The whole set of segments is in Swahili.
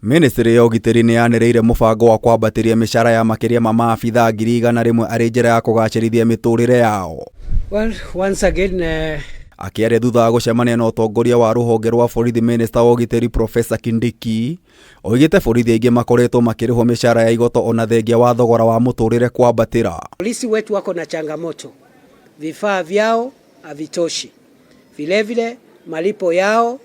Ministry ya ugitiri ni yanereire mubango wa kwambatiria micara ya makiria ma maabitha 100,000 ari njira ya kugacirithia miturire yao. Well, once again Akiari thutha wa gucemania na utongoria wa ruhonge rwa borithi, Minista wa ugitiri Professor Kindiki oigite borithi aingi makoretwo makirihwo micara ya igoto ona thengia wa thogora wa muturire kwambatira. Polisi wetu wako na changamoto, vifaa vyao havitoshi, vilevile malipo yao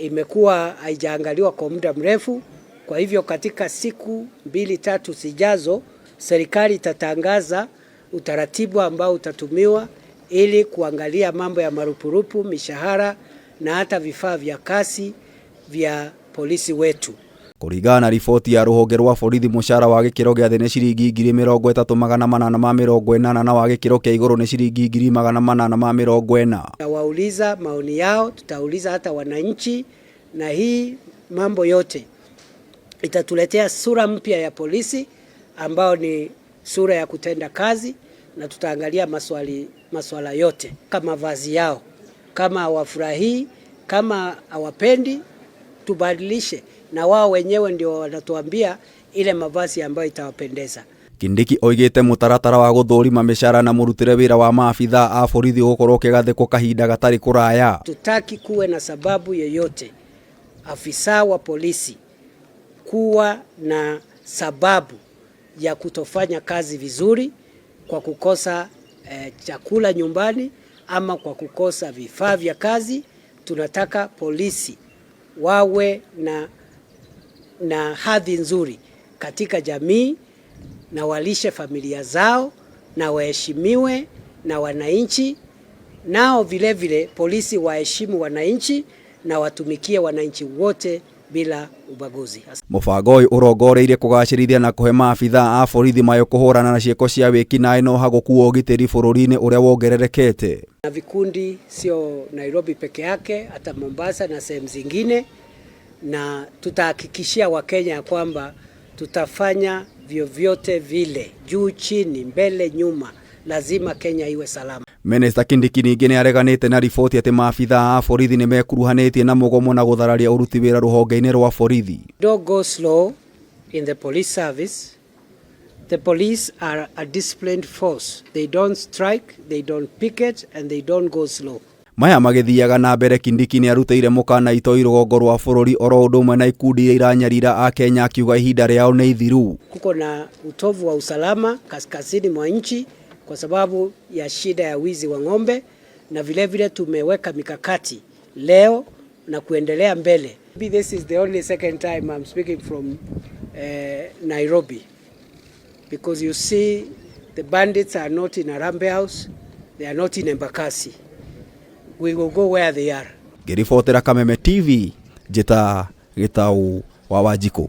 imekuwa haijaangaliwa kwa muda mrefu. Kwa hivyo katika siku 2-3 zijazo serikali itatangaza utaratibu ambao utatumiwa ili kuangalia mambo ya marupurupu, mishahara na hata vifaa vya kazi vya polisi wetu. Kuringana na riboti ya ruhonge rwa borithi, mucara wa gikiro gia thĩ nĩ ciringi 30,880 na wa gikiro kia iguru ni ciringi 840. Tutawauliza maoni yao, tutauliza hata wananchi, na hii mambo yote itatuletea sura mpya ya polisi ambao ni sura ya kutenda kazi, na tutaangalia maswala yote kama vazi yao, kama hawafurahii, kama hawapendi, tubadilishe, na wao wenyewe ndio wanatuambia ile mavazi ambayo itawapendeza. Kindiki oigite mutaratara wa guthurima micara na murutire wira wa maabitha a borithi gukorwo kigathikwo kahinda gatari kuraya. Tutaki kuwe na sababu yoyote afisa wa polisi kuwa na sababu ya kutofanya kazi vizuri kwa kukosa chakula nyumbani ama kwa kukosa vifaa vya kazi. Tunataka polisi wawe na hadhi nzuri katika jamii na walishe familia zao na waheshimiwe na wananchi, nao vile polisi waheshimu wananchi na watumikie wananchi wote bila ubaguzi. Mubango uyu urongoreirie kugacirithia na kuhe maabitha a borithi mayo kuhurana na cieko cia wikinaĩ no haguku ugitiri bururi-ini uria wongererekete. Na vikundi sio Nairobi peke yake, hata Mombasa na sehemu zingine, na tutahakikishia Wakenya kwamba tutafanya vyovyote vile, juu chini, mbele nyuma, lazima Kenya iwe salama. Minista Kindiki ningi niareganite na riboti ati maabitha a borithi ni mekuruhanĩtie na mugomo na guthararia uruti wira ruhonge-ini rwa borithi. Don't go slow in the police service. The police are a disciplined force. They don't strike, they don't picket, and they don't go slow. Maya magithiaga na mbere, Kindiki ni arutĩire mukana itoi rugongo rwa bũrũri oro ũndũ ũmwe na ikundi iria iranyarira Akenya, akiuga ihinda rĩao nĩ ithiru. Kuko na utovu wa usalama kaskazini mwa nchi kwa sababu ya shida ya wizi wa ng'ombe, na vile tumeweka mikakati leo na kuendelea mbele. This is the only second time I'm speaking from Nairobi, because you see the bandits are not in Harambee House, they are not in Embakasi. We will go where they are. Ngiribotera Kameme TV, njita Gitau wa Wanjikũ.